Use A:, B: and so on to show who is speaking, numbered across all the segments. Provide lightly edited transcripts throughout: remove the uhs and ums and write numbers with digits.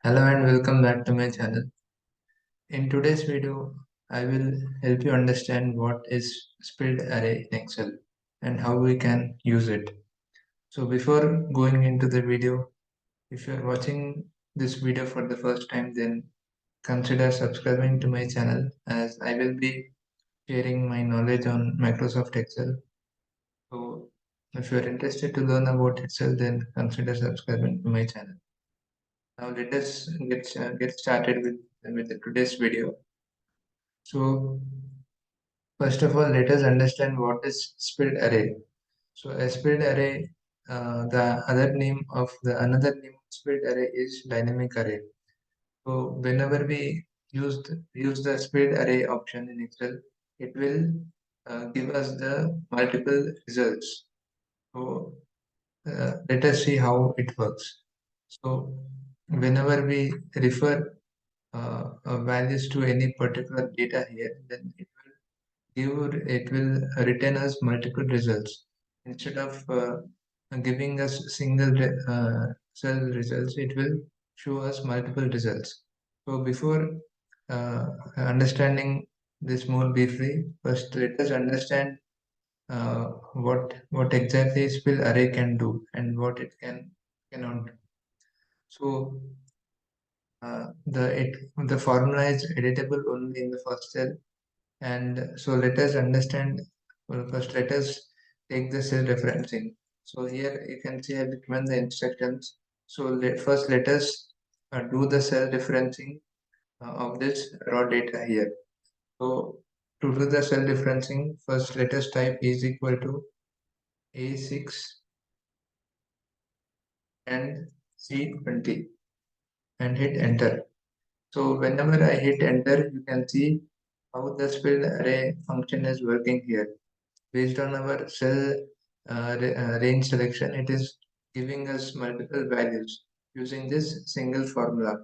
A: Hello and welcome back to my channel. In today's video, I will help you understand what is split array in Excel and how we can use it. So before going into the video, if you are watching this video for the first time, then consider subscribing to my channel as I will be sharing my knowledge on Microsoft Excel. So if you are interested to learn about Excel, then consider subscribing to my channel. Now let us get started with today's video. So first of all, let us understand what is split array. So a split array, the other name of the another name of split array is dynamic array. So whenever we use the split array option in Excel, it will give us the multiple results. So let us see how it works. So whenever we refer values to any particular data here, then it will return us multiple results instead of giving us single cell results. It will show us multiple results. So before uh, understanding this more briefly, first let us understand what exactly spill array can do and what it cannot do. So the formula is editable only in the first cell. And so let us understand, well, first let us take the cell referencing. So here you can see I have given the instructions. So first let us do the cell referencing of this raw data here. So to do the cell referencing, first let us type is equal to A6 and C20 and hit enter. So whenever I hit enter, you can see how the spell array function is working here. Based on our cell range selection, it is giving us multiple values using this single formula.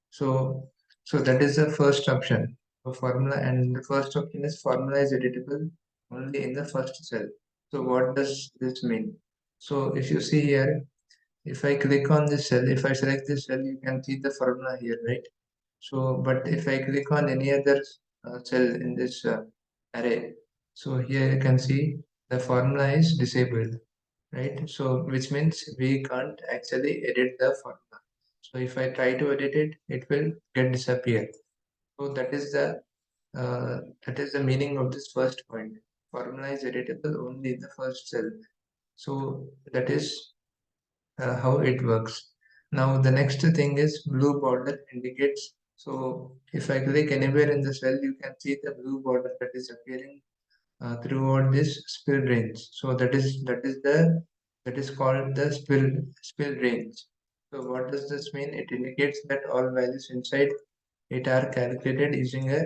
A: So, so that is the first option for formula, and the first option is formula is editable only in the first cell. So what does this mean? So if you see here, if I click on this cell, if I select this cell, you can see the formula here, right? So, but if I click on any other cell in this array, so here you can see the formula is disabled, right? So, which means we can't actually edit the formula. So, if I try to edit it, it will get disappear. So, that is the meaning of this first point. Formula is editable only in the first cell. So, that is how it works. Now the next thing is blue border indicates. So if I click anywhere in the cell, you can see the blue border that is appearing throughout this spill range. So that is called the spill range. So what does this mean? It indicates that all values inside it are calculated using a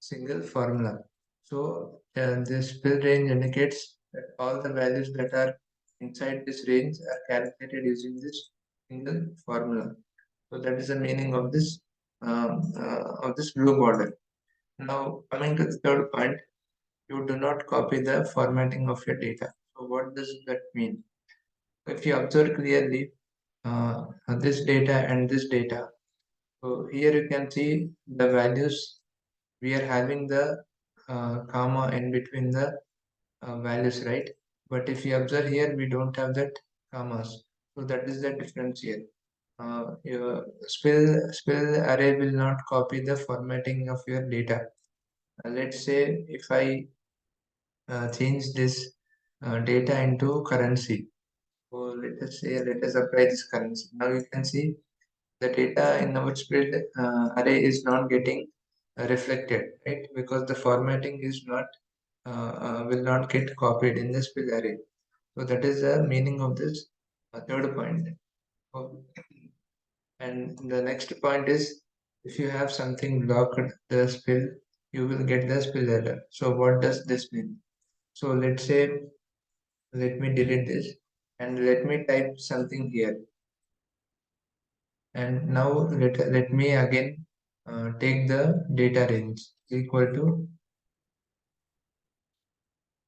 A: single formula. So this spill range indicates that all the values that are inside this range are calculated using this single formula. So that is the meaning of this blue border. Now coming to the third point, you do not copy the formatting of your data. So what does that mean? If you observe clearly this data and this data, so here you can see the values. We are having the comma in between the values, right? But if you observe here, we don't have that commas. So that is the difference here. Your spill array will not copy the formatting of your data. Let's say if I change this data into currency. So let us apply this currency. Now you can see the data in our spread array is not getting reflected, right? Because the formatting is not will not get copied in the spread array. So that is the meaning of this third point. So, and the next point is if you have something blocked the spill, you will get the spill error. So what does this mean? So let's say let me delete this and let me type something here. And now let me again take the data range equal to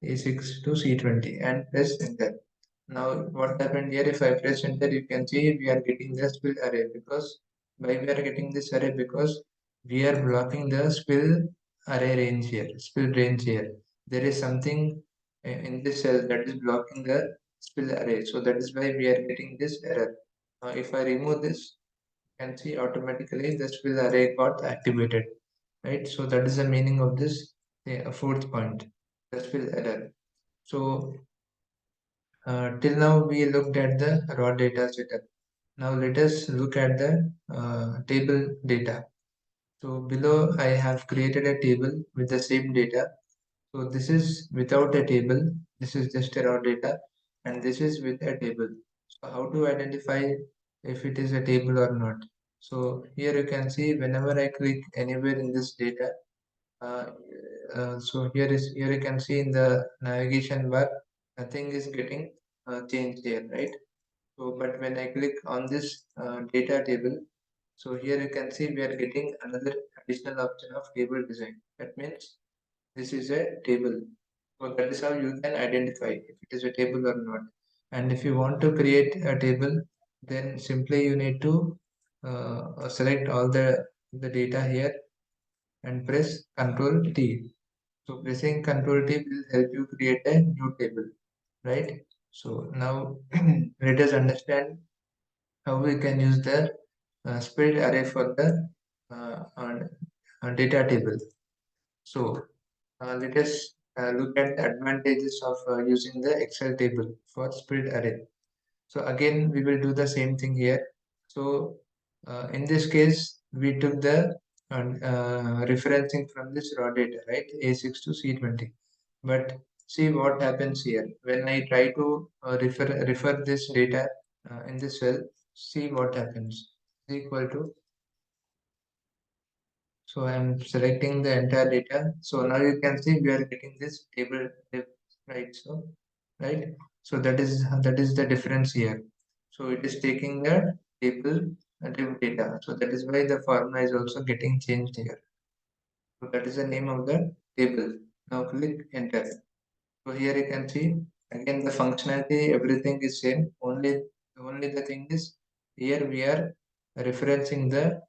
A: A6 to C20 and press enter. Now what happened here, if I press enter, you can see we are getting the split array because Why we are getting this array? Because we are blocking the spill array range here, spill range here. There is something in this cell that is blocking the spill array. So that is why we are getting this error. Now if I remove this, you can see automatically the spill array got activated, right? So that is the meaning of this fourth point, the spill error. So till now we looked at the raw data setup. Now let us look at the table data. So below I have created a table with the same data. So this is without a table. This is just a raw data, and this is with a table. So how to identify if it is a table or not? So here you can see whenever I click anywhere in this data, uh, so here you can see in the navigation bar, nothing is getting changed here, right? So but when I click on this data table, so here you can see we are getting another additional option of table design. That means this is a table. So that is how you can identify if it is a table or not. And if you want to create a table, then simply you need to select all the data here and press Ctrl T. So pressing Ctrl T will help you create a new table, right? So now let us understand how we can use the split array for the data table. So let us look at the advantages of using the Excel table for split array. So again, we will do the same thing here. So in this case, we took the referencing from this raw data, right? A6 to C20. But see what happens here. When I try to refer this data in this cell, see what happens. Is equal to, so I'm selecting the entire data. So now you can see we are getting this table div, right? So right. So that is the difference here. So it is taking the table div data. So that is why the formula is also getting changed here. So that is the name of the table. Now click enter. So here you can see again the functionality, everything is same. Only the thing is here we are referencing the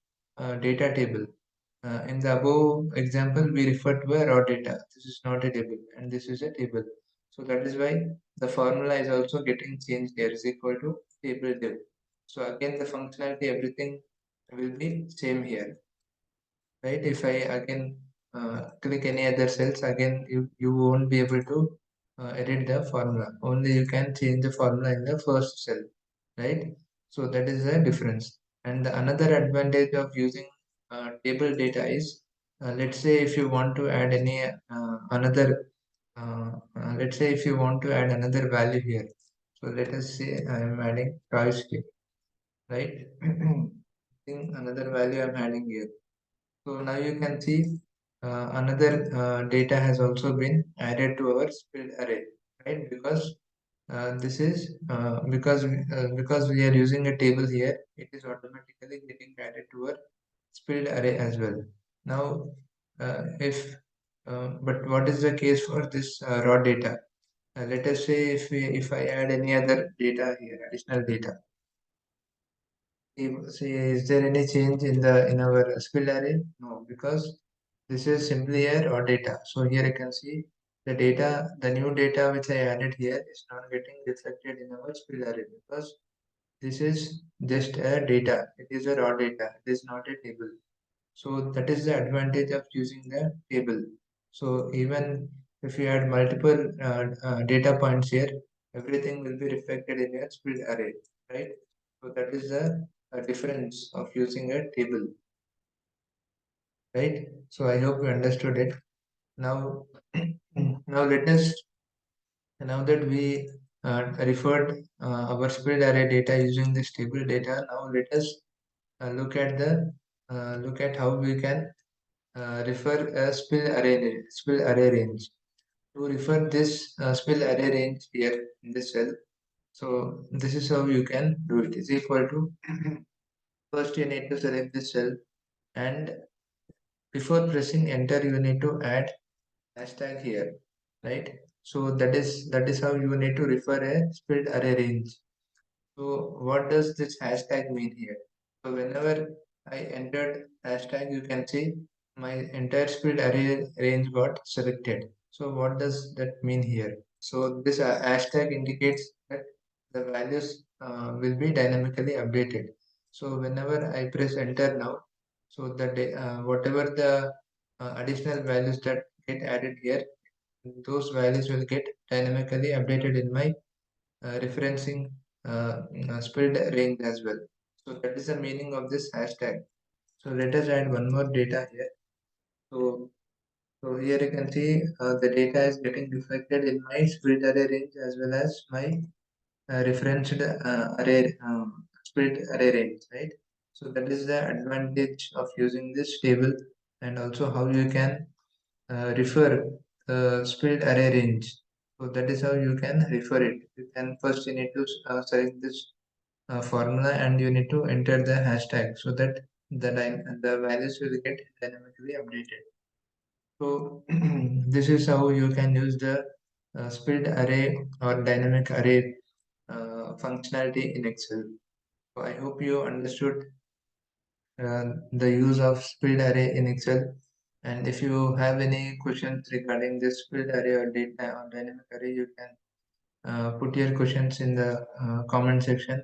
A: data table. In the above example, we refer to a raw data. This is not a table, and this is a table. So that is why the formula is also getting changed here is equal to table div. So again, the functionality, everything will be same here, right? If I again click any other cells, again you won't be able to edit the formula. Only you can change the formula in the first cell, right? So that is the difference. And the another advantage of using table data is, let's say if you want to add any another let's say if you want to add another value here. So let us say I am adding choice here, right? Another value I'm adding here. So now you can see another data has also been added to our split array, right? Because this is because we are using a table here, it is automatically getting added to our split array as well. Now, if but what is the case for this raw data? Let us say if I add any other data here, additional data. See, is there any change in our spill array? No, because this is simply a raw data. So here you can see the new data which I added here is not getting reflected in our spill array because this is just a data. It is a raw data. It is not a table. So that is the advantage of using the table. So even if you add multiple data points here, everything will be reflected in your split array, right? So that is the difference of using a table, right? So I hope you understood it. Now, now let us, now that we referred our split array data using this table data, now let us look at how we can refer a spill array range. To refer this spill array range here in this cell, so this is how you can do it. Is equal to first you need to select this cell, and before pressing enter you need to add hashtag here, right? So that is how you need to refer a split array range. So what does this hashtag mean here? So whenever I entered hashtag, you can see my entire split array range got selected. So what does that mean here? So this hashtag indicates that the values will be dynamically updated. So whenever I press enter now, so whatever the additional values that get added here, those values will get dynamically updated in my referencing split range as well. So that is the meaning of this hashtag. So let us add one more data here. So, so here you can see the data is getting reflected in my split array range as well as my referenced array split array range, right? So that is the advantage of using this table, and also how you can refer the split array range. So that is how you can refer it. You can first you need to select this formula and you need to enter the hashtag so that the values will get dynamically updated. So this is how you can use the split array or dynamic array functionality in Excel. So I hope you understood the use of split array in Excel. And if you have any questions regarding this split array or data or dynamic array, you can put your questions in the comment section.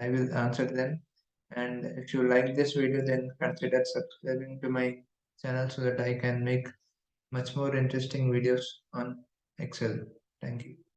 A: I will answer them. And if you like this video, then consider subscribing to my channel so that I can make much more interesting videos on Excel. Thank you.